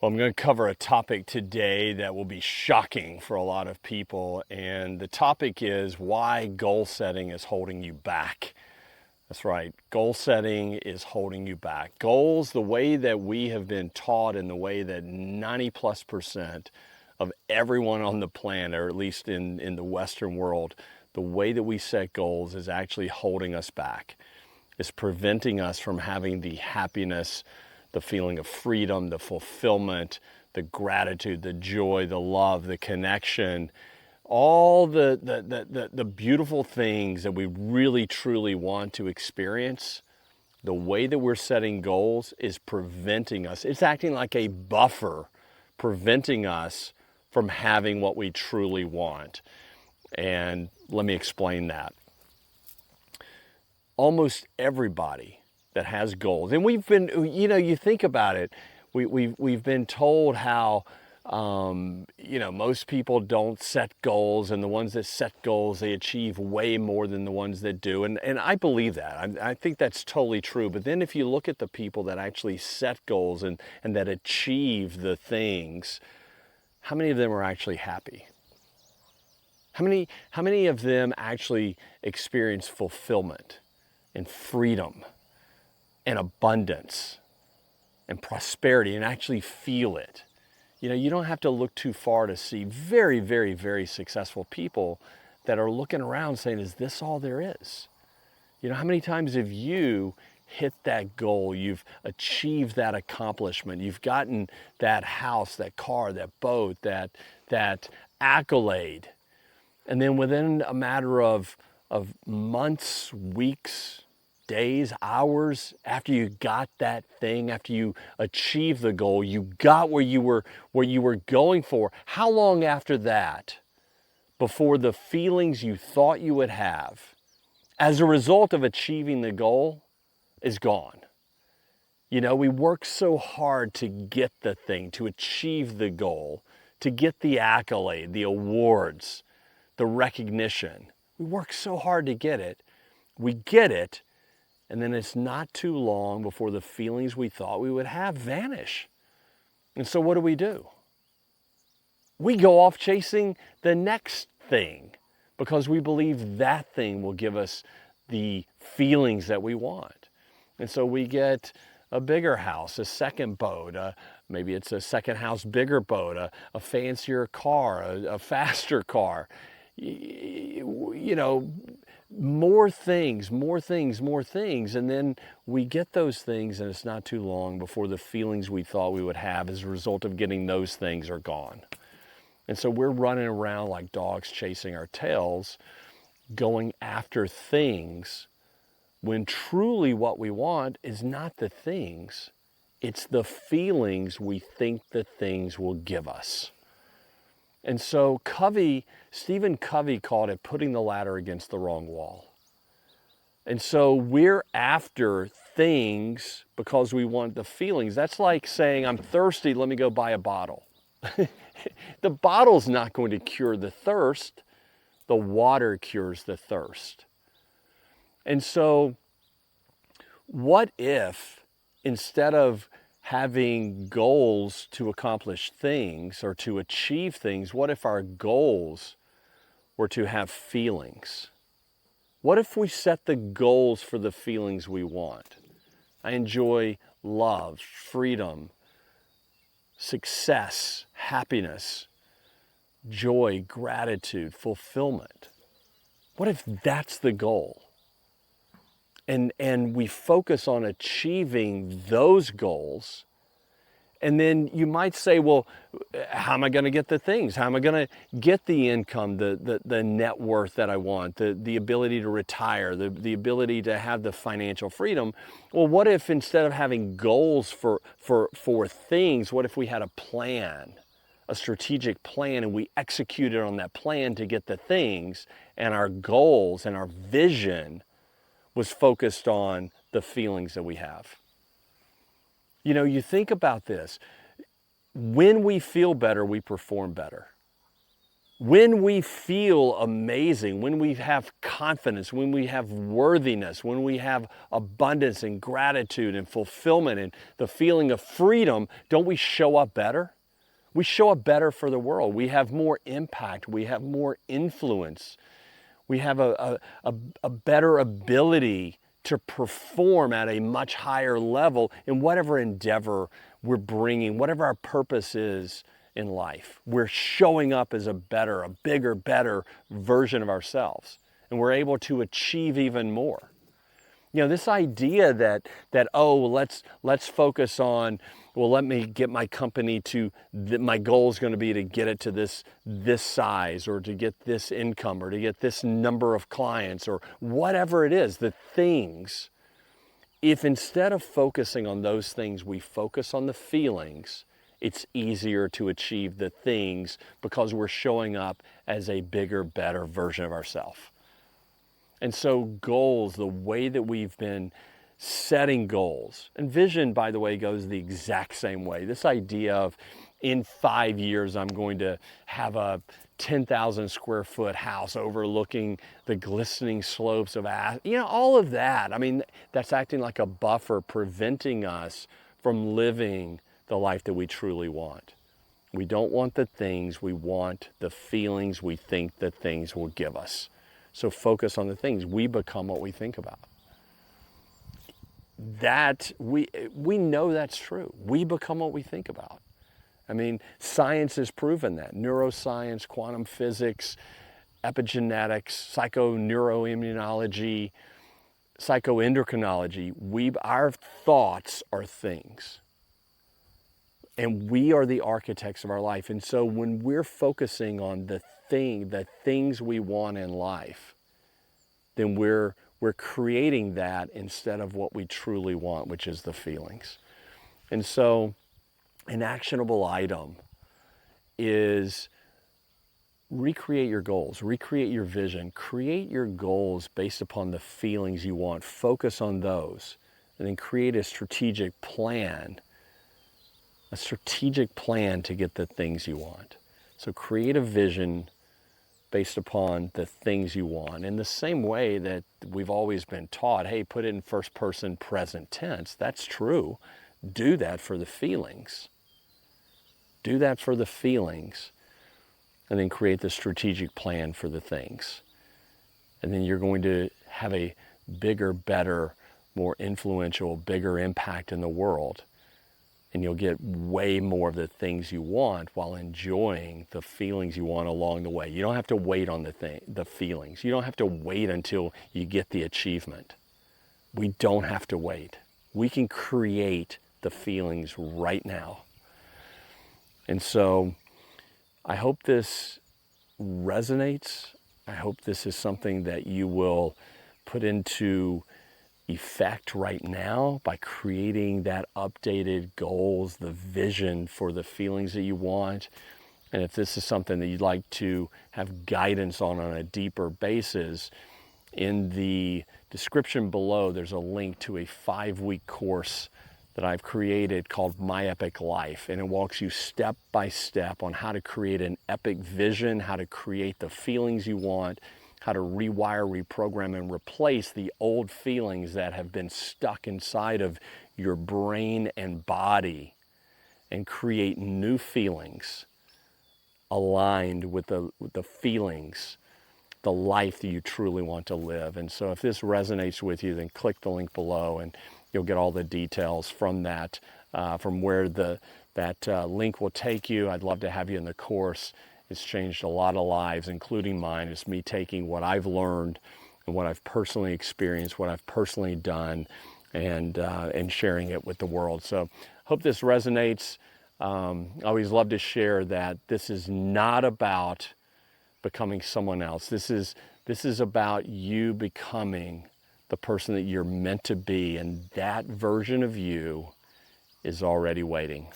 Well, I'm going to cover a topic today that will be shocking for a lot of people, and the topic is why goal setting is holding you back. That's right, goal setting is holding you back. Goals, the way that we have been taught and the way that 90+% of everyone on the planet, or at least in the Western world, the way that we set goals is actually holding us back. It's preventing us from having the happiness, the feeling of freedom, the fulfillment, the gratitude, the joy, the love, the connection, all the beautiful things that we really truly want to experience. The way that we're setting goals is preventing us. It's acting like a buffer, preventing us from having what we truly want. And let me explain that. Almost everybody that has goals, and we've been, you think about it, we've been told how, most people don't set goals, and the ones that set goals, they achieve way more than the ones that do. And I believe that. I think that's totally true. But then if you look at the people that actually set goals and that achieve the things, how many of them are actually happy? How many of them actually experience fulfillment and freedom and abundance and prosperity and actually feel it? You don't have to look too far to see very, very, very successful people that are looking around saying, is this all there is? How many times have you hit that goal? You've achieved that accomplishment. You've gotten that house, that car, that boat, that accolade. And then within a matter of months, weeks, days, hours after you got that thing, after you achieved the goal, you got where you were going for. How long after that before the feelings you thought you would have as a result of achieving the goal is gone? We work so hard to get the thing, to achieve the goal, to get the accolade, the awards, the recognition. We work so hard to get it. We get it. And then it's not too long before the feelings we thought we would have vanish. And so what do? We go off chasing the next thing because we believe that thing will give us the feelings that we want. And so we get a bigger house, a second boat, maybe it's a second house, bigger boat, a fancier car, a faster car. More things, and then we get those things, and it's not too long before the feelings we thought we would have as a result of getting those things are gone. And so we're running around like dogs chasing our tails, going after things, when truly what we want is not the things, it's the feelings we think the things will give us. And so Stephen Covey called it putting the ladder against the wrong wall. And so we're after things because we want the feelings. That's like saying, I'm thirsty, let me go buy a bottle. The bottle's not going to cure the thirst. The water cures the thirst. And so what if, instead of having goals to accomplish things or to achieve things, what if our goals were to have feelings? What if we set the goals for the feelings we want? I enjoy love, freedom, success, happiness, joy, gratitude, fulfillment. What if that's the goal? And we focus on achieving those goals. And then you might say, well, how am I going to get the things? How am I going to get the income, the net worth that I want, the ability to retire, the ability to have the financial freedom? Well, what if instead of having goals for things, what if we had a plan, a strategic plan, and we executed on that plan to get the things, and our goals and our vision was focused on the feelings that we have? You think about this. When we feel better, we perform better. When we feel amazing, when we have confidence, when we have worthiness, when we have abundance and gratitude and fulfillment and the feeling of freedom, don't we show up better? We show up better for the world. We have more impact. We have more influence. We have a better ability to perform at a much higher level in whatever endeavor we're bringing, whatever our purpose is in life. We're showing up as a bigger, better version of ourselves. And we're able to achieve even more. You know, this idea that let's focus on, well, let me get my company to, my goal is going to be to get it to this size, or to get this income, or to get this number of clients, or whatever it is, the things. If instead of focusing on those things, we focus on the feelings, it's easier to achieve the things because we're showing up as a bigger, better version of ourselves. And so goals, the way that we've been setting goals, and vision, by the way, goes the exact same way. This idea of in 5 years, I'm going to have a 10,000 square foot house overlooking the glistening slopes of, all of that. I mean, that's acting like a buffer, preventing us from living the life that we truly want. We don't want the things, we want the feelings we think that things will give us. So focus on the things. We become what we think about. That we know that's true. We become what we think about. I mean, science has proven that. Neuroscience, quantum physics, epigenetics, psychoneuroimmunology, psychoendocrinology. Our thoughts are things. And we are the architects of our life. And so when we're focusing on the things we want in life, then we're creating that instead of what we truly want, which is the feelings. And so an actionable item is recreate your goals, recreate your vision, create your goals based upon the feelings you want, focus on those, and then create a strategic plan to get the things you want. So create a vision based upon the things you want. In the same way that we've always been taught, hey, put it in first person present tense. That's true. Do that for the feelings. Do that for the feelings, and then create the strategic plan for the things. And then you're going to have a bigger, better, more influential, bigger impact in the world. And you'll get way more of the things you want while enjoying the feelings you want along the way. You don't have to wait on the feelings. You don't have to wait until you get the achievement. We don't have to wait. We can create the feelings right now. And so I hope this resonates. I hope this is something that you will put into effect right now by creating that updated goals, the vision for the feelings that you want. And if this is something that you'd like to have guidance on a deeper basis, in the description below, there's a link to a 5-week course that I've created called My Epic Life. And it walks you step by step on how to create an epic vision, how to create the feelings you want, how to rewire, reprogram, and replace the old feelings that have been stuck inside of your brain and body, and create new feelings aligned with the feelings, the life that you truly want to live. And so if this resonates with you, then click the link below and you'll get all the details from that, from where that link will take you. I'd love to have you in the course. It's changed a lot of lives, including mine. It's me taking what I've learned and what I've personally experienced, what I've personally done, and sharing it with the world. So hope this resonates. I always love to share that this is not about becoming someone else. This is about you becoming the person that you're meant to be, and that version of you is already waiting.